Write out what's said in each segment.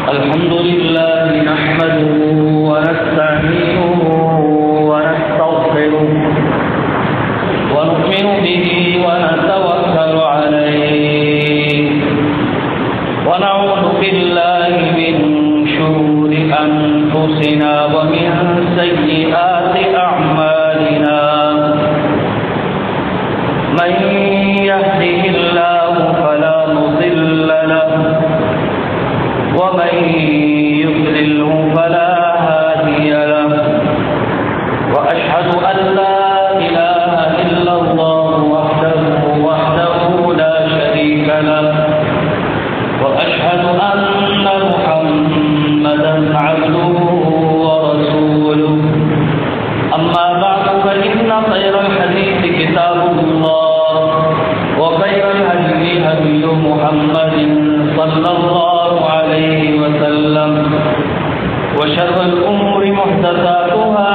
الحمد لله نحمده ونستعينه ونستغفره ونؤمن به ونتوكل عليه ونعوذ بالله من شرور أنفسنا ومن سيئات أعمالنا من يهده الله فلا مضل له ومن يضلله فلا هادي له وأشهد أن لا إله إلا الله وحده لا شريك له وأشهد أن محمدا عبده ورسوله أما بعد فإن خير الحديث كتاب الله وخير الهدي هدي محمد صلى الله عليه وسلم وشر الأمور محدثاتها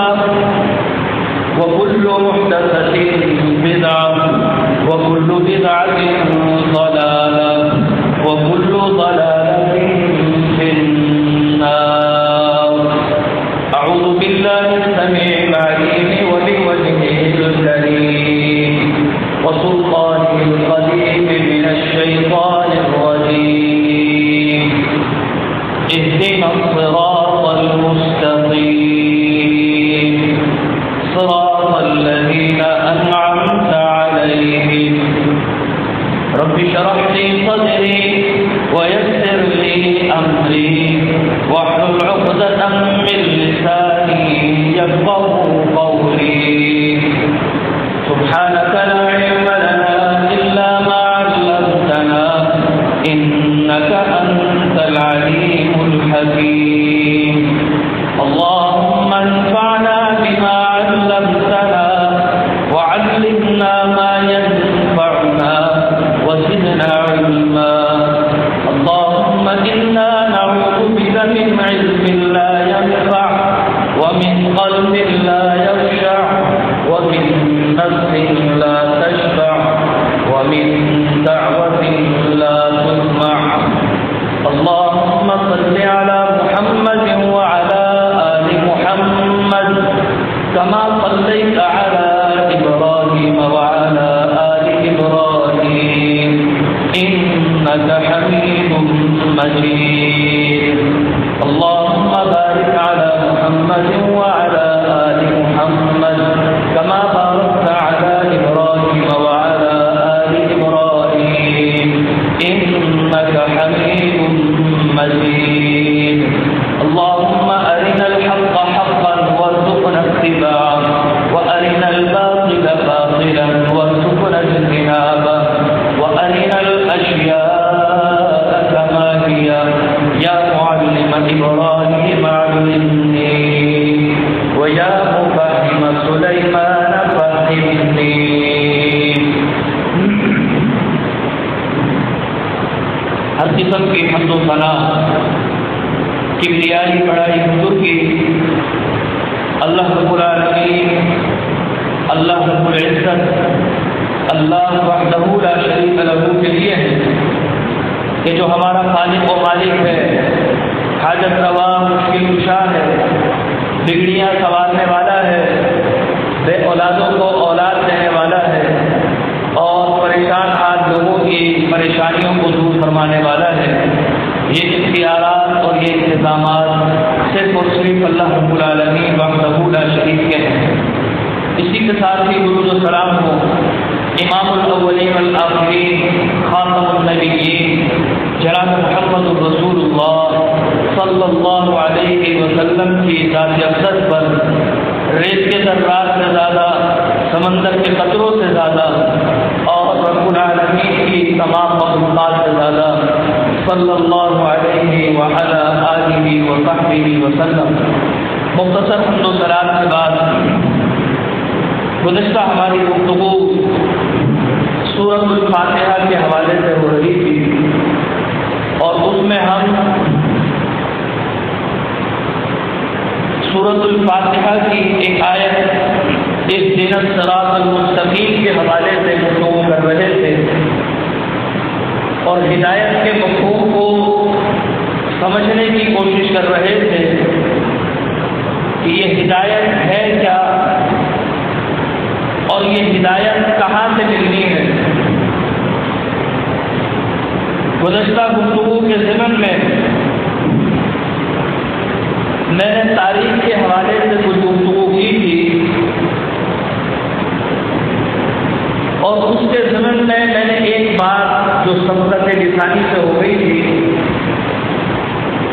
وكل محدثة بدعة وكل بدعة ضلالة وكل ضلالة في النار. أعوذ بالله السميع العليم وبوجهه الكريم وسلطانه القديم من الشيطان الرجيم. اهدنا الصراط المستقيم صراط الذين أنعمت عليهم رب اشرح لي صدري ويسر لي أمري واحلل عقدة من لساني يفقهوا قولي. سبحانك لا علم لنا إلا ما علمتنا إنك أنت العليم الحكيم. اللهم انفعنا بما علمتنا وعلمنا ما ينفعنا وزدنا علما. اللهم إنا نعوذ بك من علم لا ينفع ومن قلب لا يخشع ومن نفس لا تشبع ومن دعوة لا تسمع. اللهم صل على محمد وعلى آل محمد كما صليت على إبراهيم وعلى آل إبراهيم إنك حميد مجيد. اللهم بارك على محمد وعلى آل محمد كما باركت على إبراهيم وعلى آل إبراهيم إنك حميد مجيد. اللهم أرنا الحق حقا وارزقنا اتباعه وأرنا الباطل باطلا وارزقنا اجتنابه وأرنا الأشياء كما هي يا معلم إبراهيم علمني ويا مفهم سليمان فهمني. ہر قسم کی حمد و ثنا کبریائی بڑائی حضور کی اللہ رب العالمین اللہ رب العزت اللہ وحدہ لا شریک لہ کے لیے ہے کہ جو ہمارا خالق و مالک ہے، حاجت روا مشکل کشا ہے، بگڑیاں سنوارنے والا ہے، بے اولادوں کو اولاد دینے والا ہے اور پریشان حال لوگوں کی پریشانیوں کو دور فرمانے والا ہے. یہ اختیارات اور یہ انتظامات صرف اور صرف اللہ رب العالمین وحدہ لا شریک کے ہیں. اسی کے ساتھ ہی درود و سلام ہو امام الاولین والآخرین خاتم النبیین جناب محمد رسول اللہ صلی اللہ علیہ وسلم کی ذات اقدس پر ریت کے ذرات سے زیادہ، سمندر کے قطروں سے زیادہ اور رب العالمین کی تمام مخلوقات سے زیادہ صلی اللہ علیہ وعلی آلہ وصحبہ وسلم. مختصر حمد و ثنا کے بعد گزشتہ ہماری گفتگو سورۃ الفاتحہ کے حوالے سے ہو رہی تھی اور اس میں ہم سورۃ الفاتحہ کی ایک آیت اهدنا الصراط المستقیم کے حوالے سے گفتگو کر رہے تھے اور ہدایت کے مفہوم کو سمجھنے کی گزشتہ گفتگو کے ضمن میں نے تاریخ کے حوالے سے کچھ گفتگو کی تھی، اور اس کے ضمن میں نے ایک بات جو سبقت لسانی سے ہو گئی تھی،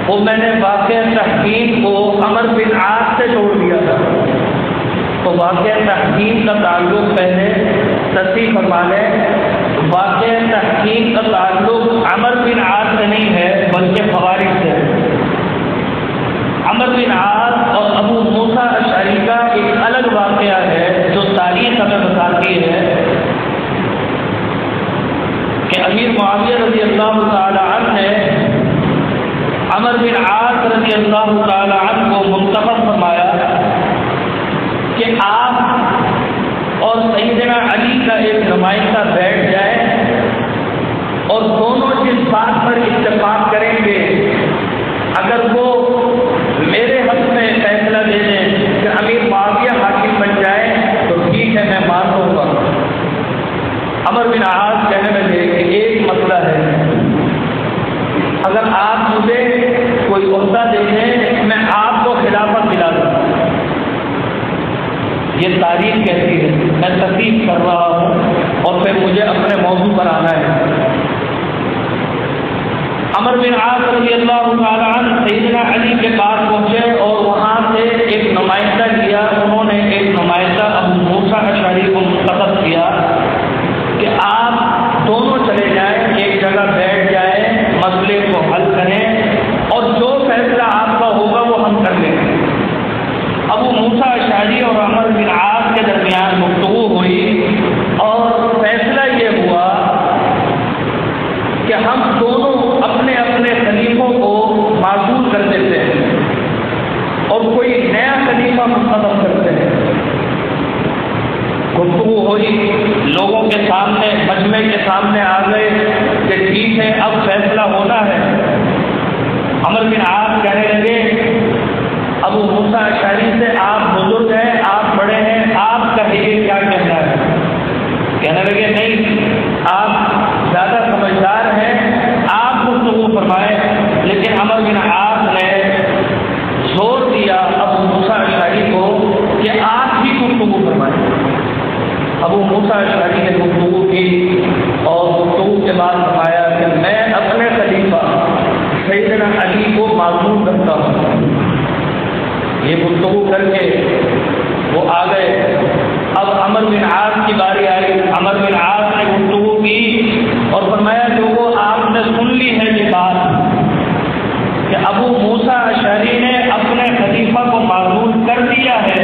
وہ میں نے واقعہ تحکیم کو عمر بن عاص سے جوڑ دیا تھا۔ تو واقعہ تحکیم کا تعلق پہلے تصحیح فرما لیں، واقعہ تحکیم کا تعلق عمر بن عاص سے نہیں ہے بلکہ خوارج سے ہے۔ عمر بن عاص اور ابو موسیٰ اشعری کا ایک الگ واقعہ ہے جو تاریخ ہمیں بتاتی ہے کہ امیر معاویہ رضی اللہ تعالی عنہ نے عمر بن عاص رضی اللہ تعالی عنہ کو منتخب فرمایا کہ آپ اور سیدنا علی کا ایک نمائندہ بیٹھ جائے اور دونوں جس بات پر اتفاق کریں گے اگر وہ میرے حق میں فیصلہ دے دیں کہ امیر معاویہ حاکم بن جائے تو ٹھیک ہے، میں مان لوں گا۔ عمر بن عاص کہنے لگے کہ ایک مسئلہ ہے، اگر آپ مجھے کوئی عہدہ دے دیں میں آپ کو خلافت دلا دوں۔ یہ تاریخ کہتی ہے، میں تصدیق کر رہا ہوں اور پھر مجھے اپنے موضوع پر آنا ہے۔ عمر بن عاص رضی اللہ تعالی عنہ سیدنا علی کے پاس پہنچے اور وہاں سے ایک نمائندہ لیا، انہوں نے ایک نمائندہ ابو موسیٰ اشعری کو منتخب کیا کہ آپ دونوں چلے جائیں، ایک جگہ بیٹھ جائیں، مسئلے کو حل کریں اور جو فیصلہ آپ کا ہوگا وہ ہم کر لیں گے۔ ابو موسیٰ اشعری اور عمر بن عاص کے درمیان گفتگو ہوئی اور فیصلہ یہ ہوا کہ ہم دونوں اپنے اپنے خلیفوں کو معزول کر دیتے ہیں اور کوئی نیا خلیفہ منتخب کرتے ہیں۔ گفتگو ہوئی، لوگوں کے سامنے، مجمع کے سامنے آ گئے کہ ٹھیک ہے اب فیصلہ ہونا ہے۔ عمر بن عاص کہنے لگے ابو موسیٰ اشعری سے، آپ بزرگ ہیں، آپ بڑے ہیں، آپ کہیے کیا کہنا ہے۔ کہنے لگے نہیں، آپ زیادہ سمجھدار ہیں، آپ گفتگو فرمائیں۔ لیکن عمر بن عاص نے زور دیا ابو موسیٰ اشعری کو کہ آپ ہی گفتگو فرمائیں۔ ابو موسیٰ اشعری نے گفتگو کی اور گفتگو کے بعد فرمایا کہ میں اپنے خلیفہ سیدنا علی کو معزول کرتا ہوں۔ یہ گفتگو کر کے وہ آ گئے۔ اب عمر بن عاص کی باری آئی۔ عمر بن عاص نے گفتگو کی اور فرمایا لوگوں آپ نے سن لی ہے یہ بات کہ ابو موسیٰ اشعری نے اپنے خلیفہ کو معزول کر دیا ہے،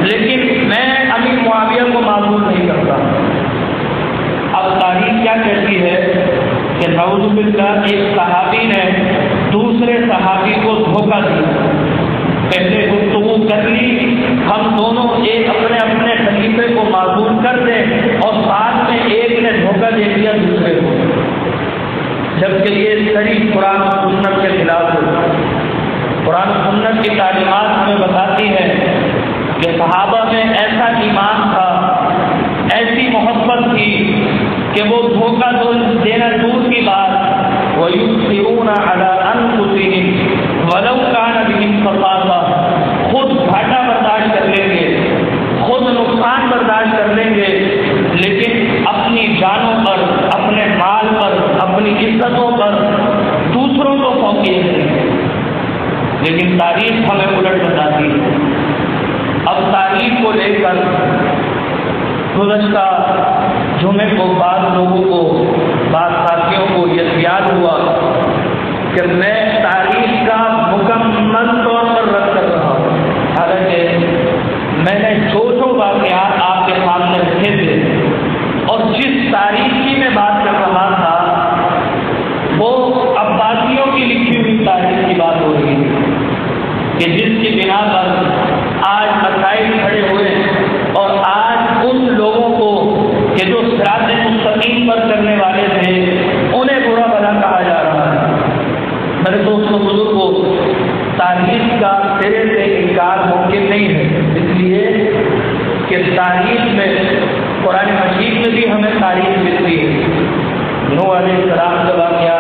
لیکن میں امیر معاویہ کو معزول نہیں کرتا۔ اب تاریخ کیا کہتی ہے کہ نعوذ باللہ ایک صحابی نے دوسرے صحابی کو دھوکہ دیا۔ پہلے گفتگو کر لی، ہم دونوں ایک اپنے اپنے خلیفے کو معزول کر دیں، اور ساتھ میں ایک نے دھوکہ دے دیا دوسرے کو، جبکہ یہ صریح قرآن و سنت کے خلاف ہے۔ قرآن و سنت کی تعلیمات ہمیں بتاتی ہے کہ صحابہ میں ایسا ایمان تھا، ایسی محبت تھی کہ وہ دھوکہ دینا دور کی بات، وَيُؤْثِرُونَ عَلَىٰ أَنفُسِهِمْ وَلَوْ كَانَ بِهِمْ خَصَاصَةٌ، خود گھاٹا برداشت کر لیں گے، خود نقصان برداشت کر لیں گے، لیکن اپنی جانوں پر، اپنے مال پر، اپنی عزتوں پر دوسروں کو فوقیت دیں گے۔ لیکن تاریخ ہمیں الٹ بتاتی ہے۔ اب تاریخ کو لے کر گزشتہ جمعے کو بعض لوگوں کو، بعض ساتھیوں کو یہ یاد ہوا کہ میں تاریخ کا مکمل طور پر رد کر رہا ہوں، حالانکہ میں نے جو واقعات آپ کے سامنے رکھے تھے اور جس تاریخی میں بات کر رہا تھا وہ عباسیوں کی لکھی ہوئی تاریخ کی بات ہو رہی ہے کہ جس کی بنا پر آج مسائل کھڑے ہوئے اور آج ان لوگوں کو کہ جو صراط مستقیم پر چلنے والے تھے انہیں برا بھلا کہا جا رہا ہے۔ میرے دوستوں بزرگوں، تاریخ کا سرے سے انکار ممکن نہیں ہے، اس لیے کہ تاریخ میں، قرآن مجید میں بھی ہمیں تاریخ ملتی ہے۔ نوح علیہ السلام کا واقعہ،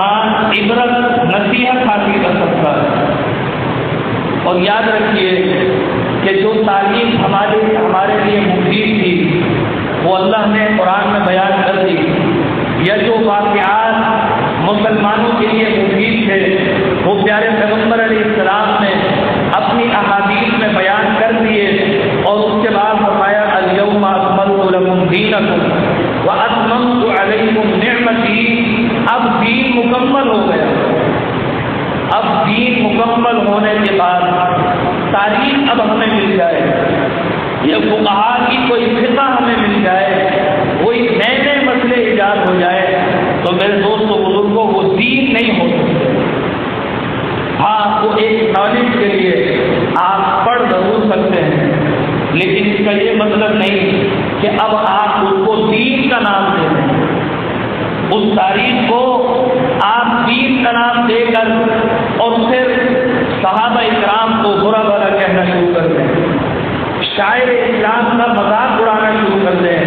انسان عبرت نصیحت حاصل کر سکتا ہے۔ اور یاد رکھیے کہ جو تعلیم ہمارے لیے مفید تھی وہ اللہ نے قرآن میں بیان کر دی، یا جو واقعات مسلمانوں کے لیے مفید تھے وہ پیارے پیغمبر علیہ السلام نے اپنی احادیث میں بیان کر دیے، اور اس کے بعد فرمایا الیوم اکملت لکم دینکم واتممت علیکم نعمتی، اب دین مکمل ہو گیا۔ اب دین مکمل ہونے کے بعد تعلیم اب ہمیں مل جائے، یہ فقہاء کی کوئی فقہ ہمیں مل جائے، کوئی نئے مسئلے ایجاد ہو جائے، تو میرے دوستوں بزرگوں وہ دین نہیں ہو سکتے۔ ہاں وہ ایک نالج کے لیے آپ پڑھ ضرور سکتے ہیں، لیکن اس کا یہ مطلب نہیں کہ اب آپ اس کو دین کا نام دے دیں، اس تاریخ کو آپ دین کا نام دے کر اور پھر صحابہ اکرام کو برا بھلا کہنا شروع کر دیں، شاعر اسلام کا مذاق اڑانا شروع کر دیں۔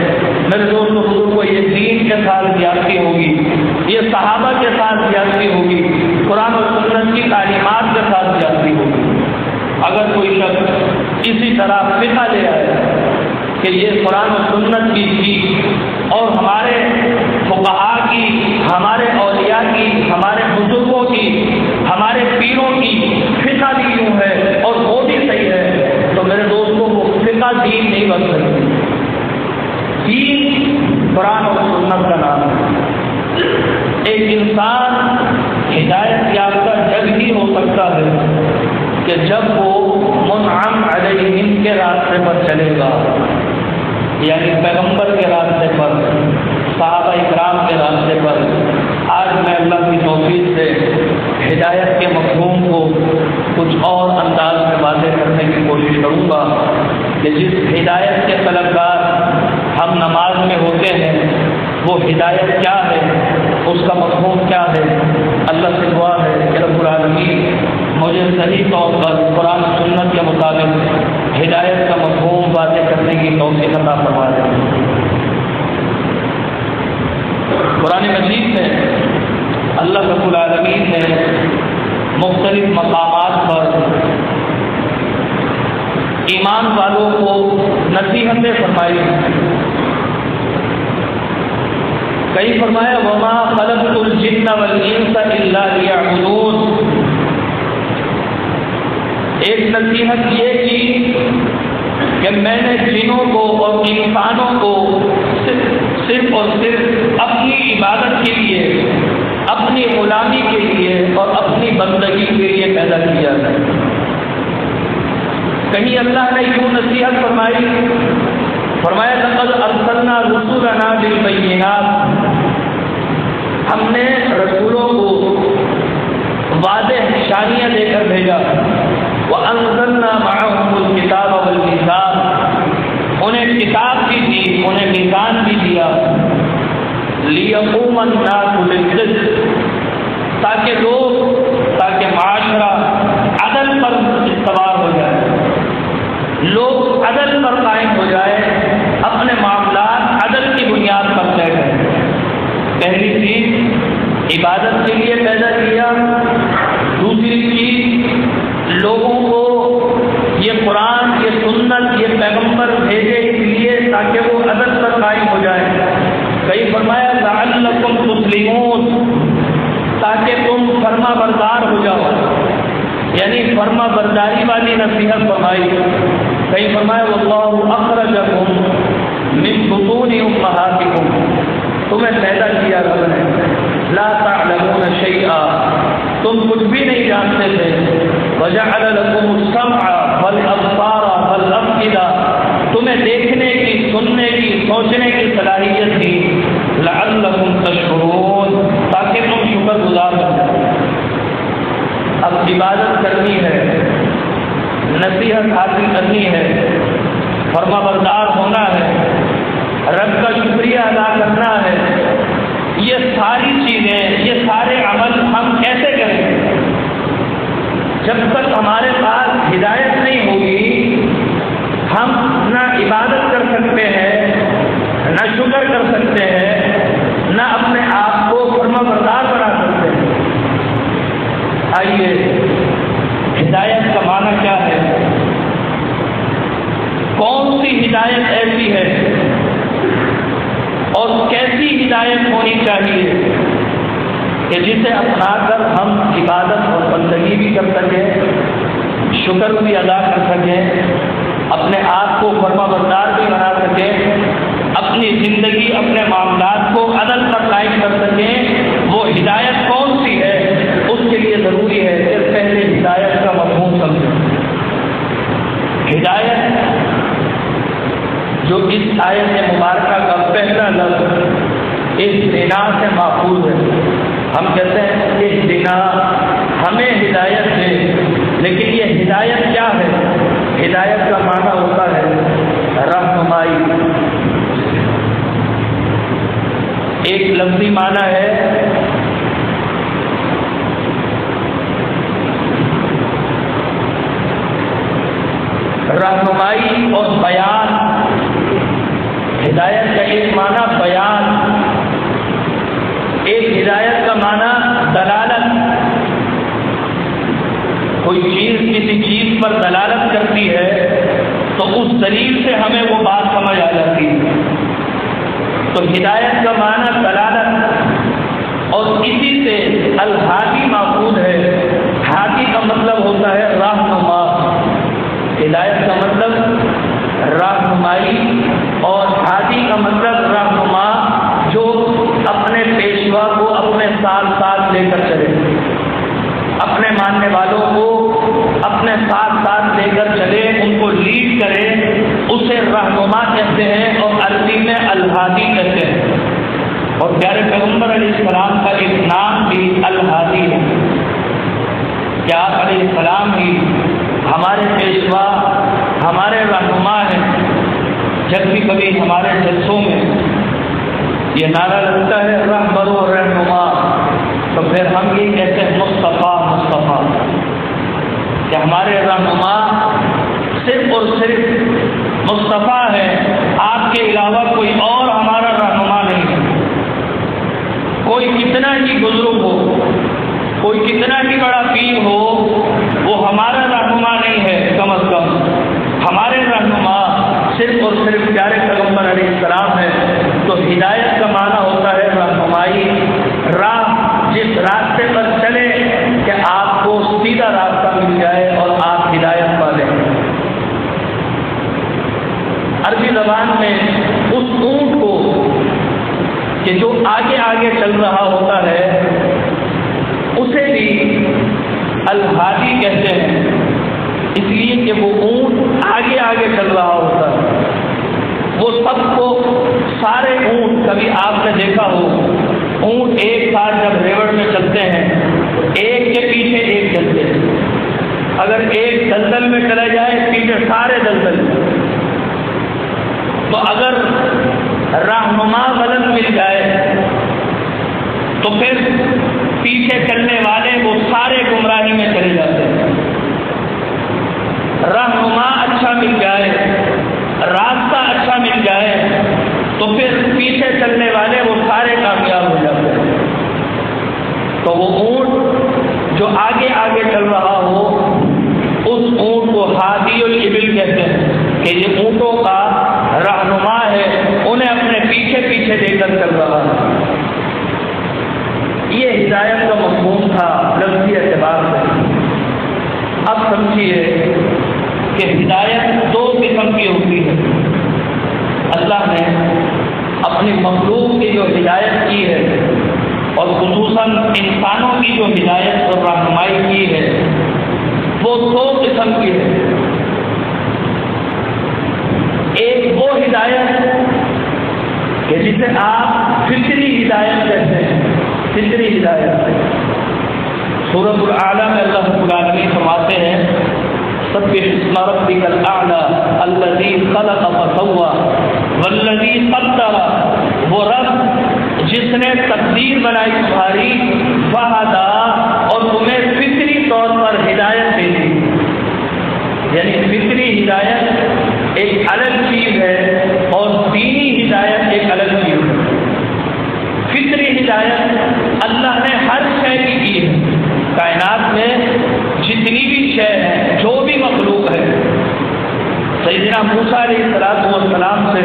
میرے دوستوں بزرگوں یہ دین کے ساتھ زیادتی ہوگی، یہ صحابہ کے ساتھ زیادتی ہوگی، قرآن و سنت کی تعلیمات کے ساتھ زیادتی ہوگی۔ اگر کوئی شخص اسی طرح فقہ لے آئے کہ یہ قرآن و سنت کی چیز اور ہمارے فقہاء کی، ہمارے اولیاء کی، ہمارے بزرگوں کی، ہمارے پیروں کی فقہ بھی یوں ہے اور وہ بھی صحیح ہے، تو میرے دوستوں وہ فقہ دین نہیں بن سکتی۔ دین قرآن اور سنت کا نام ہے۔ ایک انسان ہدایت یافتہ جب ہی ہو سکتا ہے کہ جب وہ منعم علیہم کے راستے پر چلے گا، یعنی پیغمبر کے راستے پر، صحابہ اکرام کے راستے پر۔ آج میں اللہ کی توفیق سے ہدایت کے مفہوم کو کچھ اور انداز میں واضح کرنے کی کوشش کروں گا کہ جس ہدایت کے طلبگار ہم نماز میں ہوتے ہیں وہ ہدایت کیا ہے، اس کا مفہوم کیا ہے۔ اللہ سے دعا ہے کہ رب العالمین مجھے صحیح طور پر قرآن سنت کے مطابق ہدایت کا مفہوم واضح کرنے کی توفیق عطا فرما دے۔ قرآن مجید میں اللہ رب العالمین نے مختلف مقامات پر ایمان والوں کو نصیحتیں فرمائی۔ کئی فرمایا وما خلقت الجن والانس الا ليعبدون۔ ایک نصیحت یہ کی کہ میں نے جنوں کو اور انسانوں کو صرف اور صرف اپنی عبادت کے لیے، اپنی غلامی کے لیے اور اپنی بندگی کے لیے پیدا کیا ہے۔ کہیں اللہ نے یوں نصیحت فرمائی، فرمایا لقد ارسلنا رسولنا بالبینات، ہم نے رسولوں کو واضح نشانیاں دے کر بھیجا۔ وانزلنا معهم الکتاب والمیزان، انہیں کتاب بھی دی، انہیں میزان بھی دیا۔ لیقوم الناس بالقسط، تاکہ معاشرہ عدل پر استوار ہو جائے، لوگ عدل پر قائم ہو جائے، اپنے معاملات عدل کی بنیاد پر طے کریں۔ پہلی چیز عبادت کے لیے پیدا کیا، دوسری چیز لوگوں کو یہ قرآن، یہ سنت، یہ پیغمبر بھیجے اس لیے تاکہ وہ عدل پر قائم ہو جائے۔ کئی فرمایا لعلکم تسلمون، تاکہ تم فرما بردار ہو جاؤ، یعنی فرما برداری والی نصیحت فرمائی۔ کئی فرمایا واللہ اخرجکم من بطون امہاتکم، تمہیں پیدا کیا رب نے، لا تعلمون شیئا، تم کچھ بھی نہیں جانتے تھے، وجعل لکم السمع والابصار والافئدہ، تمہیں دیکھنے کی، سننے کی، سوچنے کی صلاحیت دی، لعلکم تشکرون، تاکہ تم شکر گزار ہو۔ اب عبادت کرنی ہے، نصیحت حاصل کرنی ہے، فرما بردار ہونا ہے، رب کا شکریہ ادا کرنا ہے، یہ ساری چیزیں، یہ سارے عمل ہم کیسے کریں گے؟ جب تک ہمارے پاس ہدایت نہیں ہوگی ہم نہ عبادت کر سکتے ہیں، نہ شکر کر سکتے ہیں، نہ اپنے آپ کو فرما بردار بنا سکتے ہیں۔ جسے اپنا کر ہم عبادت اور بندگی بھی کر سکیں، شکر بھی ادا کر سکیں، اپنے آپ کو فرما بردار بھی بنا سکیں، اپنی زندگی اپنے معاملات کو عدل پر قائم کر سکیں۔ وہ ہدایت کون سی ہے؟ اس کے لیے ضروری ہے کہ پہلے ہدایت کا مفہوم سمجھیں۔ ہدایت جو اس آیت مبارکہ کا پہلا لفظ اہدنا سے ماخوذ ہے۔ ہم کہتے ہیں اہدنا، ہمیں ہدایت دے، لیکن یہ ہدایت کیا ہے؟ ہدایت کا معنی ہوتا ہے رہنمائی۔ ایک لفظی معنی ہے رہنمائی اور بیان۔ ہدایت کا ایک معنی بیان، ایک ہدایت کا معنی دلالت۔ کوئی چیز کسی چیز پر دلالت کرتی ہے تو اس دلیل سے ہمیں وہ بات سمجھ آ جاتی ہے۔ تو ہدایت کا معنی دلالت، اور اسی سے الہادی ماخوذ ہے۔ ہادی کا مطلب ہوتا ہے رہنما، ہدایت کا مطلب رہنمائی، اور ہادی کا مطلب رہنما جو اپنے پیشوا کو اپنے ساتھ ساتھ لے کر چلے، اپنے ماننے والوں کو اپنے ساتھ ساتھ لے کر چلے، ان کو لیڈ کرے، اسے رہنما کہتے ہیں، اور عربی میں الہادی کہتے ہیں۔ اور پیارے پیغمبر علیہ السلام کا ایک نام بھی الہادی ہے کہ آپ علیہ السلام ہی ہمارے پیشوا، ہمارے رہنما ہیں۔ جب بھی کبھی ہمارے جلسوں میں یہ نعرہ لگتا ہے رہبر و رہنما، تو پھر ہم یہ کہتے ہیں مصطفیٰ مصطفیٰ، کہ ہمارے رہنما صرف اور صرف مصطفیٰ ہے، آپ کے علاوہ کوئی اور ہمارا رہنما نہیں ہے۔ کوئی کتنا ہی بزرگ ہو، کوئی کتنا ہی بڑا پیر ہو، وہ ہمارا رہنما نہیں ہے۔ کم از کم ہمارے رہنما صرف اور صرف پیارے پیغمبر علیہ السلام ہے۔ تو ہدایت کا معنی ہوتا ہے رہنمائی، راہ، جس راستے پر چلے کہ آپ کو سیدھا راستہ مل جائے اور آپ ہدایت پالیں۔ عربی زبان میں اس اونٹ کو کہ جو آگے آگے چل رہا ہوتا ہے اسے بھی الہادی کہتے ہیں، اس لیے کہ وہ اونٹ آگے آگے چل رہا ہوتا ہے۔ وہ سب کو، سارے اونٹ، کبھی آپ نے دیکھا ہو اونٹ ایک ساتھ جب ریوڑ میں چلتے ہیں ایک کے پیچھے ایک چلتے ہیں، اگر ایک دلدل میں چلا جائے پیچھے سارے دلدل میں۔ تو اگر رہنما غلط مل جائے تو پھر پیچھے چلنے والے وہ سارے گمراہی میں چلے جاتے ہیں۔ رہنما اچھا مل جائے، راستہ اچھا مل جائے تو پھر پیچھے چلنے والے وہ سارے کامیاب ہو جاتے ہیں۔ تو وہ اونٹ جو آگے آگے چل رہا ہو اس اونٹ کو ہادی الابل کہتے ہیں، کہ یہ اونٹوں کا رہنما ہے، انہیں اپنے پیچھے پیچھے لے کر چل رہا ہے۔ یہ ہدایت کا مفہوم تھا لفظی اعتبار سے۔ اب سمجھیے کہ ہدایت دو قسم کی ہوتی ہے۔ اللہ نے اپنی مخلوق کی جو ہدایت کی ہے اور خصوصاً انسانوں کی جو ہدایت اور رہنمائی کی ہے وہ دو قسم کی ہے۔ ایک وہ ہدایت کہ جسے آپ فطری ہدایت کہتے ہیں، فطری ہدایت۔ سورۃ الاعلی میں اللہ رب العالمین فرماتے ہیں سبح اسم ربک الاعلی الذی خلق فسوی والذی قدر، وہ رب جس نے تقدیر بنائی تمہاری، فہدا، اور تمہیں فطری طور پر ہدایت دے دی۔ یعنی فطری ہدایت ایک الگ چیز ہے اور دینی ہدایت ایک الگ چیز ہے۔ فطری ہدایت اللہ نے ہر شے کی ہے، کائنات میں جتنی بھی شے ہے، جو بھی مخلوق ہے۔ سیدنا موسیٰ علیہ السلام سے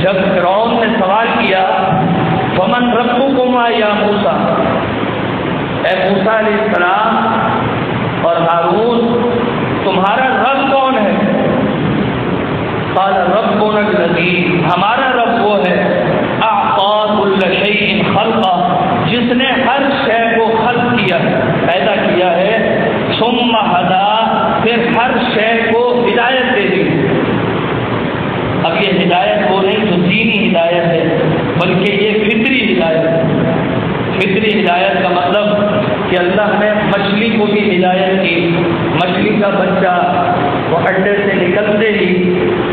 جب فرعون نے سوال کیا ومن ربکما یا موسیٰ، موسیٰ علیہ السلام اور ہارون تمہارا رب کون ہے؟ قال ربنا الذی، ہمارا رب وہ ہے اعطى كل شيء خلقا، جس نے ہر شے کو خلق کیا ہے، پیدا کیا ہے، ثم ہدی، پھر ہر شے کو ہدایت دے دی۔ اب یہ ہدایت وہ نہیں جو دینی ہدایت ہے، بلکہ یہ فطری ہدایت ہے۔ فطری ہدایت کا مطلب کہ اللہ نے مچھلی کو بھی ہدایت کی، مچھلی کا بچہ وہ انڈے سے نکلتے ہی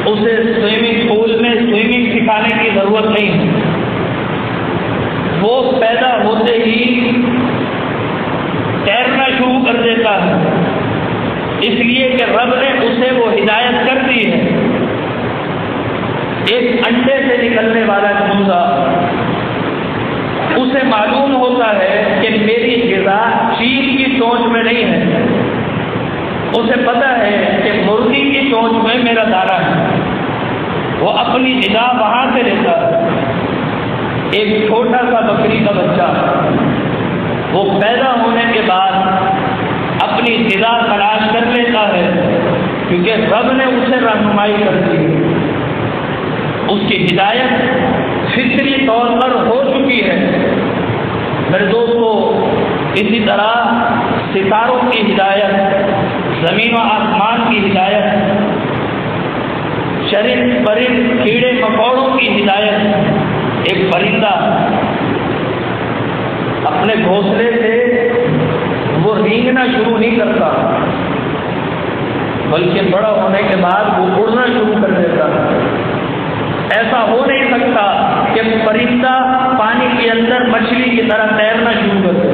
اسے سوئمنگ پول میں سوئمنگ سکھانے کی ضرورت نہیں ہے، وہ پیدا ہوتے ہی تیرنا شروع کر دیتا ہے، اس لیے کہ رب نے اسے وہ ہدایت کر دی ہے۔ ایک انڈے سے نکلنے والا چوزا، اسے معلوم ہوتا ہے کہ میری غذا چیل کی چونچ میں نہیں ہے، اسے پتہ ہے کہ مرغی کی چونچ میں میرا دانہ ہے، وہ اپنی غذا وہاں سے لیتا ہے۔ ایک چھوٹا سا بکری کا بچہ وہ پیدا ہونے کے بعد اپنی غذا تلاش کر لیتا ہے، کیونکہ رب نے اسے رہنمائی کر دی، اس کی ہدایت فطری طور پر ہو چکی ہے۔ میرے دوستو، اسی طرح ستاروں کی ہدایت، زمین و آسمان کی ہدایت، چرند پرند کیڑے مکوڑوں کی ہدایت۔ ایک پرندہ اپنے گھونسلے سے وہ رینگنا شروع نہیں کرتا، بلکہ بڑا ہونے کے بعد وہ اڑنا شروع کر دیتا ہے۔ ایسا ہو نہیں سکتا کہ پرندہ پانی کے اندر مچھلی کی طرح تیرنا شروع کر دے۔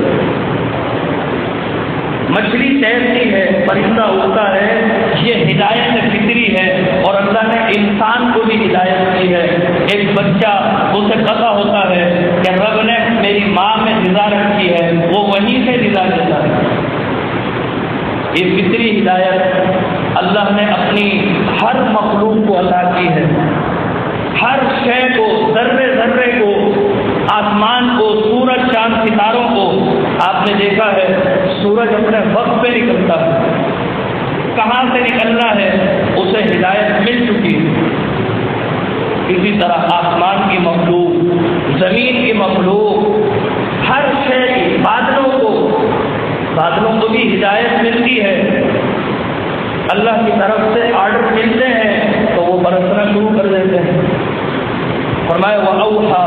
مچھلی تیرتی ہے، پرندہ اڑتا ہے، یہ ہدایت فطری ہے، اور اللہ نے انسان کو بھی ہدایت کی ہے۔ ایک بچہ، اسے پتہ ہوتا ہے کہ رب نے میری ماں میں غذا رکھی ہے، وہ وہیں سے غذا لیتا ہے۔ یہ فطری ہدایت اللہ نے اپنی ہر مخلوق کو عطا کی ہے، ہر شے کو، ذرے ذرے کو، آسمان کو، سورج چاند ستاروں کو۔ آپ نے دیکھا ہے سورج اپنے وقت پہ نکلتا ہے، کہاں سے نکلنا ہے اسے ہدایت مل چکی ہے۔ اسی طرح آسمان کی مخلوق، زمین کی مخلوق، ہر شے کی، بادلوں کو بھی ہدایت ملتی ہے۔ اللہ کی طرف سے آرڈر ملتے ہیں تو وہ برسنا شروع کر دیتے ہیں۔ فرمایا وَأَوْحَى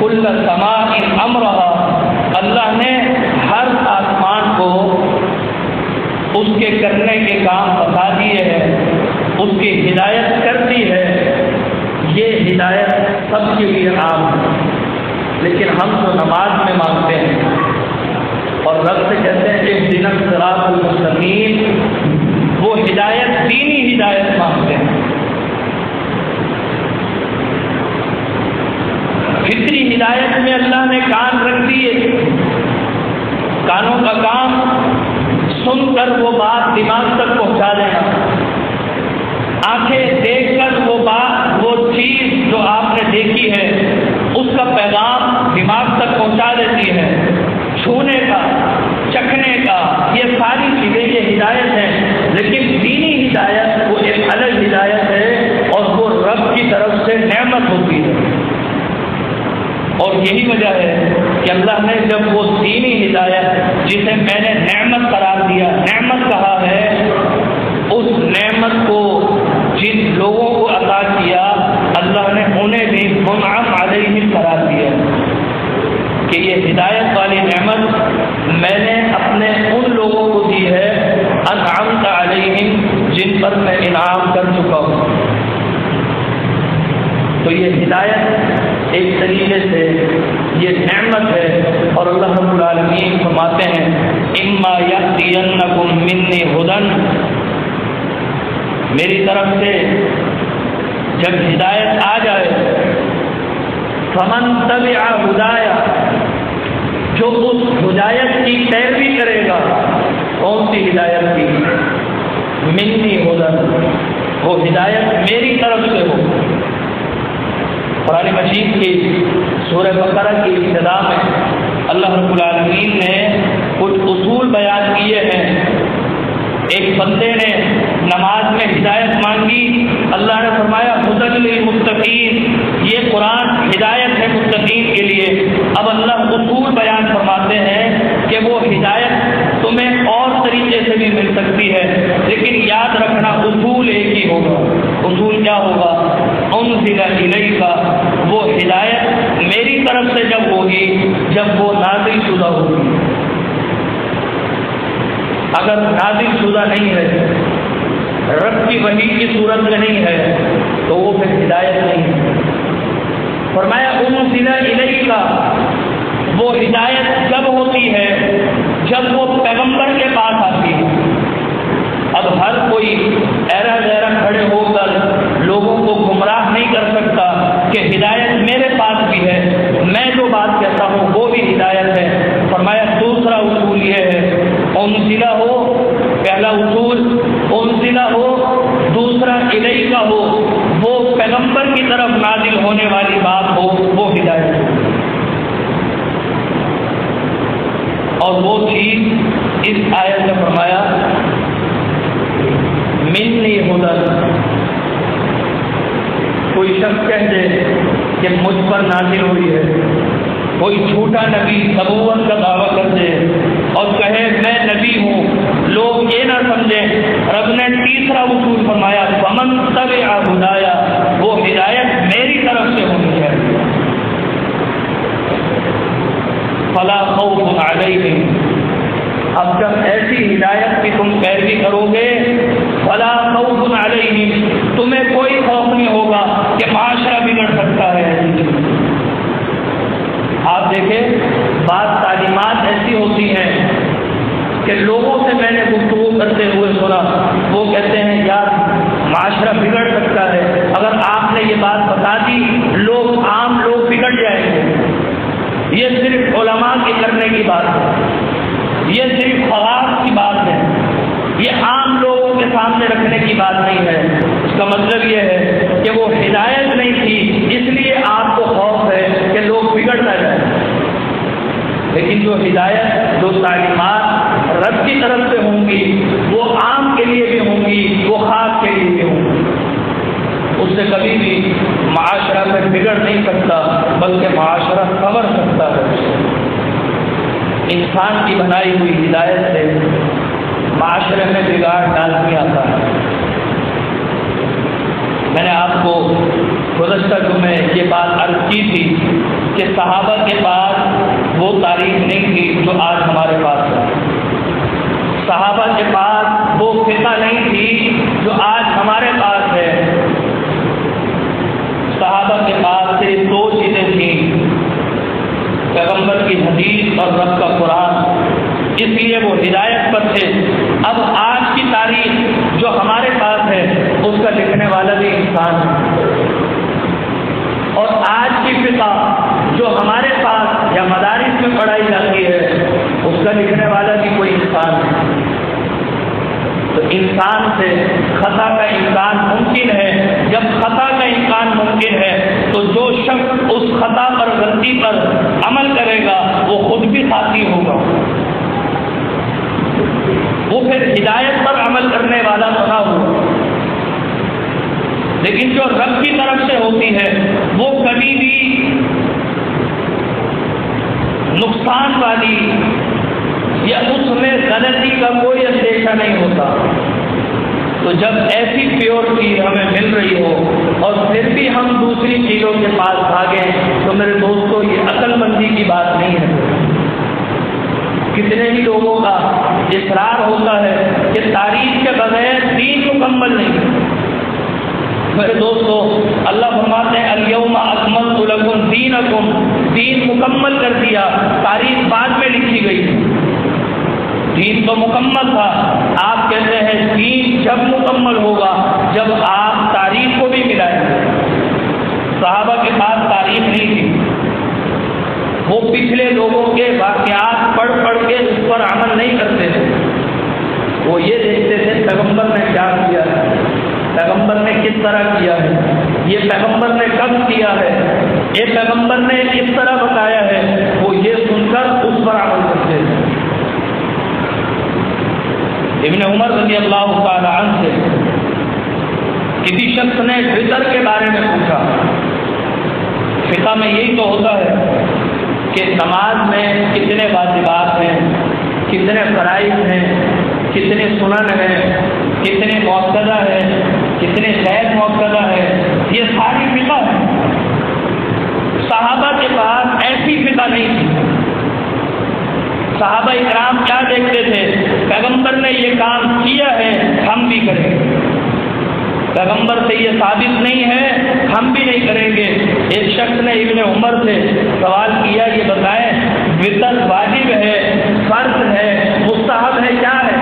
كُلَّ سَمَاءٍ أَمْرَهَا، اللہ نے ہر آسمان کو اس کے کرنے کے کام بتا دیے ہیں، اس کی ہدایت کر دی ہے۔ یہ ہدایت سب کے لیے عام ہے، لیکن ہم تو نماز میں مانگتے ہیں اور رب سے کہتے ہیں اهدنا الصراط المستقیم، وہ ہدایت دینی ہدایت مانگتے ہیں۔ فطری ہدایت میں اللہ نے کان رکھ دیے، کانوں کا کام سن کر وہ بات دماغ تک پہنچا دینا، آنکھیں دیکھ کر وہ بات، وہ چیز جو آپ نے دیکھی ہے اس کا پیغام دماغ تک پہنچا دیتی ہے۔ چھونے کا، چکھنے کا، یہ ساری چیزیں یہ ہدایت ہے، لیکن دینی ہدایت وہ ایک الگ ہدایت ہے اور وہ رب کی طرف سے نعمت ہوتی ہے۔ اور یہی وجہ ہے کہ اللہ نے جب وہ دینی ہدایت جسے میں نے نعمت قرار دیا، نعمت کہا ہے، اس نعمت کو جن لوگوں کو عطا کیا اللہ نے انہیں بھی منعم علیہم قرار دیا کہ یہ ہدایت والی نعمت میں نے اپنے ان لوگوں کو دی ہے انعمت علیہم، جن پر میں انعام کر چکا ہوں۔ تو یہ ہدایت ایک طریقے سے یہ نعمت ہے، اور اللہ رب العالمین فرماتے ہیں اما یأتینکم منی ھدی، میری طرف سے جب ہدایت آ جائے، فمن تبع ہدایا، جو اس ہدایت کی پیروی کرے گا، کون سی ہدایت کی؟ منی ھدی، وہ ہدایت میری طرف سے ہو۔ قرآن مجید کی سورہ بقرہ کی ابتدا میں اللہ رب العالمین نے اصول بیان کیے ہیں۔ ایک بندے نے نماز میں ہدایت مانگی، اللہ نے فرمایا ہدی للمتقین، یہ قرآن ہدایت ہے متقین کے لیے۔ اب اللہ اصول بیان فرماتے ہیں کہ وہ ہدایت تمہیں اور طریقے سے بھی مل سکتی ہے، لیکن یاد رکھنا اصول ایک ہی ہوگا۔ اصول کیا ہوگا؟ انزل الیک، وہ ہدایت میری طرف سے جب ہوگی، جب وہ نازل شدہ ہوگی۔ اگر نازل شدہ نہیں ہے، رب کی وحی کی صورت میں نہیں ہے، تو وہ پھر ہدایت نہیں ہے۔ فرمایا انزل الیک، وہ ہدایت جب ہوتی ہے جب وہ پیغمبر کے پاس آتی ہے۔ اب ہر کوئی ایرا غیرہ کھڑے ہو کر لوگوں کو گمراہ نہیں کر سکتا کہ ہدایت میرے پاس بھی ہے، میں جو بات کہتا ہوں وہ بھی ہدایت ہے۔ فرمایا دوسرا اصول یہ ہے انزلہ ہو، پہلا اصول انزلہ ہو، دوسرا الیک ہو، وہ پیغمبر کی طرف نازل ہونے والی بات ہو، وہ ہدایت ہو۔ اور وہ چیز اس آیت میں فرمایا منی ہدی، کوئی شخص کہہ دے کہ مجھ پر نازل ہوئی ہے، کوئی جھوٹا نبی نبوت کا دعویٰ کر دے اور کہے میں نبی ہوں، لوگ یہ نہ سمجھیں، رب نے تیسرا اصول فرمایا فمن تبع ہدایا، وہ ہدایت میری طرف سے ہونی چاہیے۔ فلا خوف علیہم، اب جب ایسی ہدایت کی تم پیروی کرو گے، فلا خوف علیہم، تمہیں کوئی خوف نہیں ہوگا کہ معاشرہ بگڑ سکتا ہے۔ آپ دیکھیں بعض تعلیمات ایسی ہوتی ہیں کہ لوگوں سے میں نے گفتگو کرتے ہوئے سنا، وہ کہتے ہیں یار معاشرہ بگڑ سکتا ہے، اگر آپ نے یہ بات بتا دی لوگ عام لوگ بگڑ جائیں گے۔ یہ صرف علماء کے کرنے کی بات ہے، یہ صرف خواص کی بات ہے، یہ عام لوگوں کے سامنے رکھنے کی بات نہیں ہے۔ اس کا مطلب یہ ہے کہ وہ ہدایت نہیں تھی، اس لیے آپ کو خوف ہے کہ لوگ بگڑ نہ جائیں، لیکن جو ہدایت، جو تعلیمات رب کی طرف سے ہوں گی وہ عام کے لیے بھی ہوں گی، وہ خاص کے لیے بھی ہوں گی۔ اس سے کبھی بھی معاشرہ میں بگڑ نہیں سکتا، بلکہ معاشرہ سنور سکتا ہے۔ انسان کی بنائی ہوئی ہدایت سے معاشرے میں بگاڑ لازمی آتا ہے۔ میں نے آپ کو گزشتہ جمعے یہ بات عرض کی تھی کہ صحابہ کے پاس وہ تاریخ نہیں تھی جو آج ہمارے پاس ہے، صحابہ کے پاس وہ فقہ نہیں تھی جو آج ہمارے پاس ہے۔ صحابہ کے پاس صرف دو چیزیں تھیں، پیغمبر کی حدیث اور رب کا قرآن، اس لیے وہ ہدایت پر تھے۔ اب آج کی تاریخ جو ہمارے پاس ہے اس کا لکھنے والا بھی انسان ہے، اور آج کی فقہ جو ہمارے پاس یا مدارس میں پڑھائی جاتی ہے اس کا لکھنے والا بھی کوئی انسان ہے۔ تو انسان سے خطا کا امکان ممکن ہے، جب خطا کا امکان ممکن ہے تو جو شخص اس خطا پر، غلطی پر عمل کرے گا وہ خود بھی خاطی ہوگا، وہ پھر ہدایت پر عمل کرنے والا بنا ہو۔ لیکن جو رب کی طرف سے ہوتی ہے وہ کبھی بھی نقصان والی یا اس میں غلطی کا کوئی اندیشہ نہیں ہوتا۔ تو جب ایسی پیور چیز ہمیں مل رہی ہو اور پھر بھی ہم دوسری چیزوں کے پاس بھاگیں تو میرے دوستو یہ عقل مندی کی بات نہیں ہے۔ کتنے ہی لوگوں کا اصرار ہوتا ہے کہ تاریخ کے بغیر دین مکمل نہیں۔ میرے دوستو اللہ فرماتے ہیں الیوم اکملت لکم دینکم، دین مکمل کر دیا، تاریخ بعد میں لکھی گئی، دین تو مکمل تھا۔ آپ کہتے ہیں دین جب مکمل ہوگا جب آپ تاریخ کو بھی ملائیں گے۔ صحابہ کے پاس تاریخ نہیں تھی، وہ پچھلے لوگوں کے واقعات پڑھ پڑھ کے اس پر عمل نہیں کرتے تھے، وہ یہ دیکھتے تھے پیغمبر نے کیا کیا ہے، پیغمبر نے کس طرح کیا ہے، یہ پیغمبر نے کب کیا ہے، یہ پیغمبر نے کس طرح بتایا ہے، وہ یہ سن کر اس پر عمل کرتے تھے۔ ابن عمر رضی اللہ تعالی عنہ سے کسی شخص نے فطر کے بارے میں پوچھا. فقہ میں یہی تو ہوتا ہے کہ نماز میں کتنے واجبات ہیں، کتنے فرائض ہیں، کتنے سنن ہیں، کتنے مؤکدہ ہیں، کتنے غیر مؤکدہ ہے، یہ ساری فقہ ہے. صحابہ کے پاس ایسی فقہ نہیں تھی. صحابہ اکرام کیا دیکھتے تھے؟ پیغمبر نے یہ کام کیا ہے ہم بھی کریں گے، پیغمبر سے یہ ثابت نہیں ہے ہم بھی نہیں کریں گے. ایک شخص نے ابن عمر سے سوال کیا، یہ بتائیں وطر واجب ہے، فرض ہے، مستحب ہے، کیا ہے؟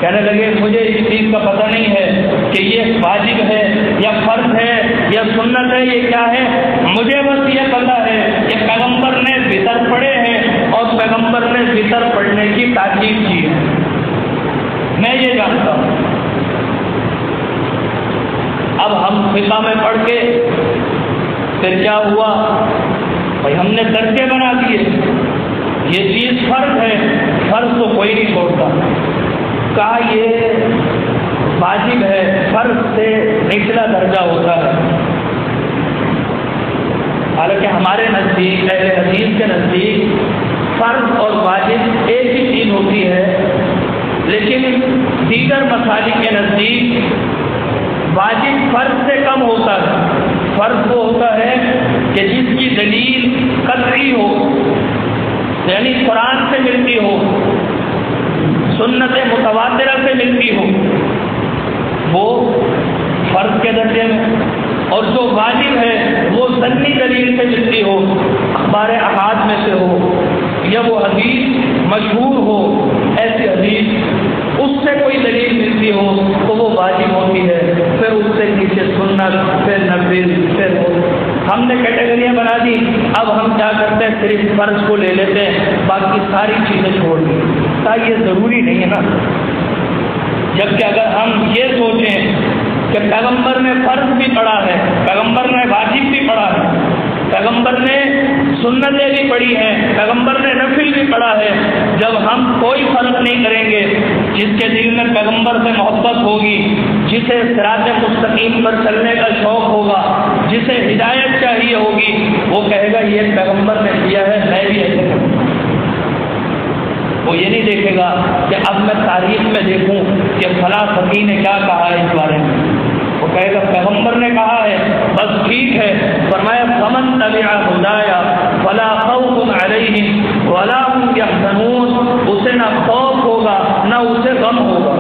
کہنے لگے مجھے اس چیز کا پتہ نہیں ہے کہ یہ واجب ہے یا فرض ہے یا سنت ہے، یہ کیا ہے. مجھے بس یہ پتہ ہے کہ پیغمبر نے وطر پڑھے ہیں اور پیغمبر نے وطر پڑھنے کی تاکید کی ہے، میں یہ جانتا ہوں. اب ہم فقہ میں پڑھ کے پھر کیا ہوا؟ بھائی ہم نے درجے بنا دیے، یہ چیز فرض ہے، فرض تو کوئی نہیں چھوڑتا. کہا یہ واجب ہے، فرض سے نچلا درجہ ہوتا ہے. حالانکہ ہمارے نزدیک، اہل حدیث کے نزدیک فرض اور واجب ایک ہی چیز ہوتی ہے، لیکن دیگر مسالک کے نزدیک واجب فرض سے کم ہوتا ہے. فرض وہ ہوتا ہے کہ جس کی دلیل قطعی ہو، یعنی قرآن سے ملتی ہو، سنت متواترہ سے ملتی ہو، وہ فرض کے درجے میں. اور جو واجب ہے وہ ظنی دلیل سے ملتی ہو، اخبار احاد میں سے ہو یا وہ حدیث مشہور ہو، ایسی حدیث اس سے کوئی دلیل ملتی ہو تو وہ واجب ہوتی ہے. پھر اس سے نیچے سنت، پھر نفل، پھر ہم نے کیٹیگریاں بنا دی. اب ہم کیا کرتے ہیں؟ صرف فرض کو لے لیتے ہیں، باقی ساری چیزیں چھوڑ دی. یہ ضروری نہیں ہے نا. جبکہ اگر ہم یہ سوچیں کہ پیغمبر نے فرض بھی پڑھا ہے، پیغمبر نے واجب بھی پڑھا ہے، پیغمبر نے سنتیں بھی پڑھی ہیں، پیغمبر نے نفل بھی پڑھا ہے، جب ہم کوئی فرق نہیں کریں گے، جس کے دل میں پیغمبر سے محبت ہوگی، جسے صراط مستقیم پر چلنے کا شوق ہوگا، جسے ہدایت چاہیے ہوگی، وہ کہے گا یہ پیغمبر نے کیا ہے میں بھی ایسے کروں. وہ یہ نہیں دیکھے گا کہ اب میں تاریخ میں دیکھوں کہ فلاں فقیہ نے کیا کہا ہے اس بارے میں. وہ کہے گا پیغمبر نے کہا ہے بس ٹھیک ہے. فرمایا فمن تبع ہدایا فلا خوف علیہم ولا هم یحزنون، اسے نہ خوف ہوگا نہ اسے غم ہوگا.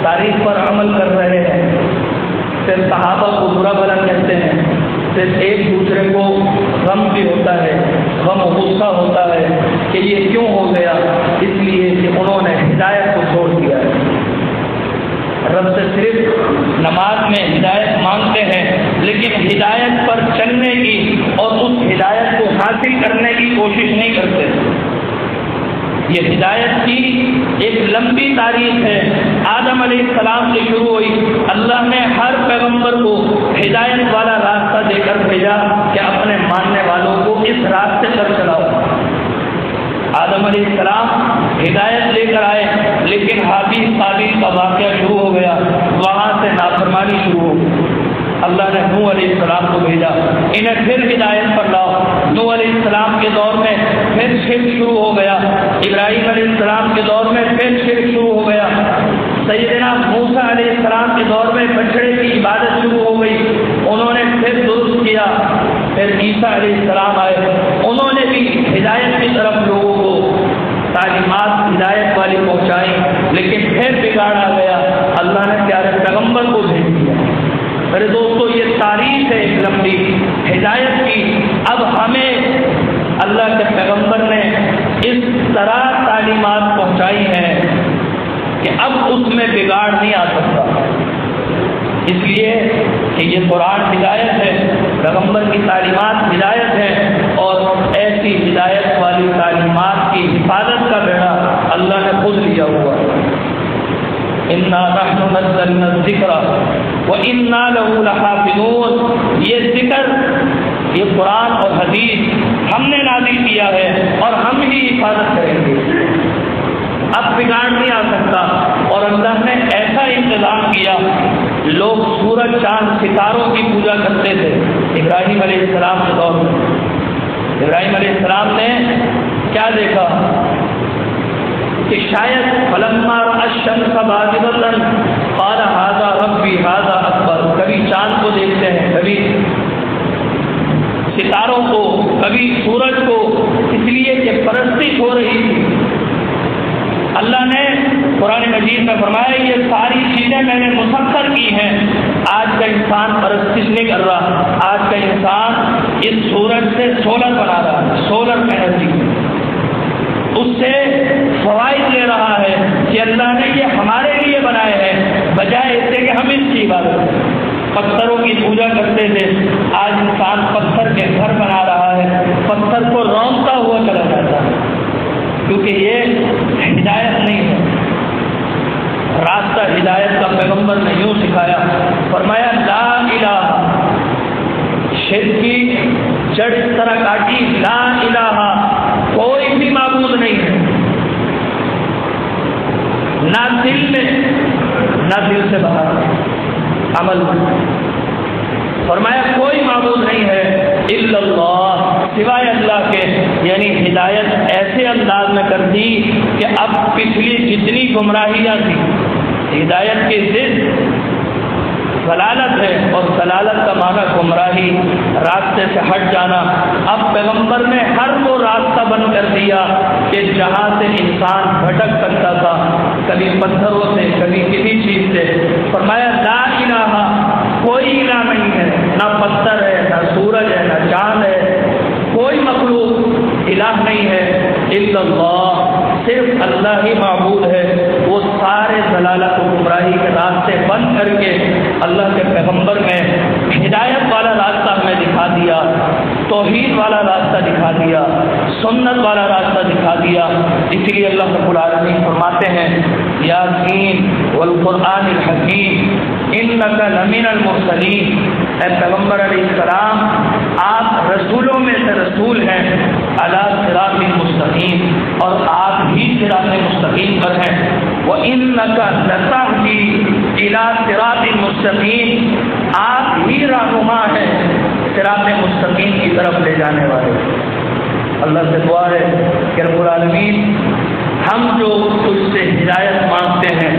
تاریخ پر عمل کر رہے ہیں، پھر صحابہ کو برا بھلا کہتے ہیں، پھر ایک دوسرے کو غم بھی ہوتا ہے، غم و غصہ ہوتا ہے کہ یہ کیوں ہو گیا؟ اس لیے کہ انہوں نے ہدایت کو چھوڑ دیا ہے. رب سے صرف نماز میں ہدایت مانگتے ہیں، لیکن ہدایت پر چلنے کی اور اس ہدایت کو حاصل کرنے کی کوشش نہیں کرتے. یہ ہدایت کی ایک لمبی تاریخ ہے. آدم علیہ السلام سے شروع ہوئی، اللہ نے ہر پیغمبر کو ہدایت والا راستہ دے کر بھیجا کہ اپنے ماننے والوں کو اس راستے پر چلاؤ. آدم علیہ السلام ہدایت لے کر آئے، لیکن حابیل قابیل کا واقعہ شروع ہو گیا، وہاں سے نافرمانی شروع ہو گئی. اللہ نے نوح علیہ السلام کو بھیجا، انہیں پھر ہدایت پر لاؤ. نوح علیہ السلام کے دور میں پھر شرک شروع ہو گیا، ابراہیم علیہ السلام کے دور میں پھر شرک شروع ہو گیا، سیدنا موسیٰ علیہ السلام کے دور میں بچڑے کی عبادت شروع ہو گئی، انہوں نے پھر درست کیا. پھر عیسیٰ علیہ السلام آئے، انہوں نے بھی ہدایت کی طرف لوگوں کو تعلیمات ہدایت والی پہنچائی، لیکن پھر بگاڑ آ گیا. اللہ نے پیارے پیغمبر کو بھیج دیا. میرے دوستو یہ تاریخ ہے ایک لمبی ہدایت کی. اب ہمیں اللہ کے پیغمبر نے اس طرح تعلیمات پہنچائی ہیں کہ اب اس میں بگاڑ نہیں آ سکتا. اس لیے کہ یہ قرآن ہدایت ہے، پیغمبر کی تعلیمات ہدایت ہے، اور ایسی ہدایت والی تعلیمات کی حفاظت کا بیڑا اللہ نے خود لیا ہوا. اِنَّا نَحْنُ نَزَّلْنَا الذِّكْرَ وَإِنَّا لَهُ لَحَافِظُونَ. یہ ذکر، یہ قرآن اور حدیث ہم نے نازل کیا ہے اور ہم ہی حفاظت کریں گے. اب بگاڑ نہیں آ سکتا۔ اور اللہ نے ایسا انتظام کیا، لوگ سورج چاند ستاروں کی پوجا کرتے تھے ابراہیم علیہ السلام کے دور میں۔ ابراہیم علیہ السلام نے کیا دیکھا کہ شاید فلما رأى الشمس بازغة قال هذا ربي هذا اکبر، کبھی چاند کو دیکھتے ہیں، کبھی ستاروں کو، کبھی سورج کو، اس لیے کہ پرستش ہو رہی تھی۔ اللہ نے قرآن مجید میں فرمایا یہ ساری چیزیں میں نے مسخر کی ہیں۔ آج کا انسان پرستش نہیں کر رہا، آج کا انسان اس سورج سے سولر بنا رہا ہے، سولر انرجی، اس سے فوائد لے رہا ہے کہ اللہ نے یہ ہمارے لیے بنائے ہیں، بجائے اس سے کہ ہم اس کی عبادت کریں۔ پتھروں کی پوجا کرتے تھے، آج انسان پتھر کے گھر بنا رہا ہے، پتھر کو رونقتا ہوا چلا جاتا ہے، کیونکہ یہ ہدایت نہیں ہے۔ راستہ ہدایت کا پیغمبر نے یوں سکھایا، فرمایا لا الہ، شرک کی جڑ اس طرح کاٹی، لا الہ، کوئی بھی معبود نہیں ہے، نہ دل میں نہ دل سے باہر، عمل میں۔ فرمایا کوئی معبود نہیں ہے الا اللہ، سوائے اللہ کے، یعنی ہدایت ایسے انداز میں کر دی کہ اب پچھلی جتنی گمراہیاں تھی، ہدایت کی ضد ضلالت ہے، اور ضلالت کا معنی گمراہی، راستے سے ہٹ جانا۔ اب پیغمبر نے ہر وہ راستہ بند کر دیا کہ جہاں سے انسان بھٹک سکتا تھا، کبھی پتھروں سے، کبھی کسی چیز سے۔ فرمایا لا الہ، کوئی الہ نہیں ہے، نہ پتھر ہے، نہ سورج ہے، نہ چاند ہے، کوئی مخلوق الہ نہیں ہے الا اللہ، صرف اللہ ہی معبود ہے۔ وہ سارے ضلالت و گمراہی کے راستے بند کر کے اللہ کے پیغمبر نے ہدایت والا راستہ ہمیں دکھا دیا، توحید والا راستہ دکھا دیا، سنت والا راستہ دکھا دیا۔ اس لیے اللہ رب العالمین فرماتے ہیں یاسین والقرآن الحکیم انک لمن المرسلین، اے پیغمبر علیہ السلام آپ رسولوں میں سے رسول ہیں، علی صراط مستقیم، اور آپ ہی صراط مستقیم پر ہیں، وانک لتہدی الی صراط مستقیم، آپ ہی رہنما ہیں صراط مستقیم کی طرف لے جانے والے۔ اللہ سے دعا ہے کہ رب العالمین ہم جو تجھ سے ہدایت مانگتے ہیں،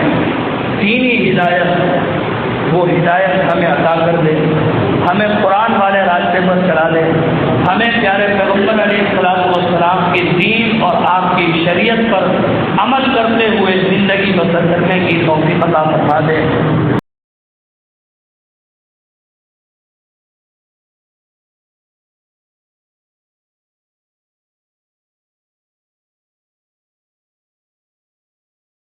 دینی ہدایت، وہ ہدایت ہمیں عطا کر دے، ہمیں قرآن والے راستے پر چلا دے، ہمیں پیارے پیغمبر علیہ السلام کے دین اور آپ کی شریعت پر عمل کرتے ہوئے زندگی بسر کرنے کی توفیق عطا فرما دے۔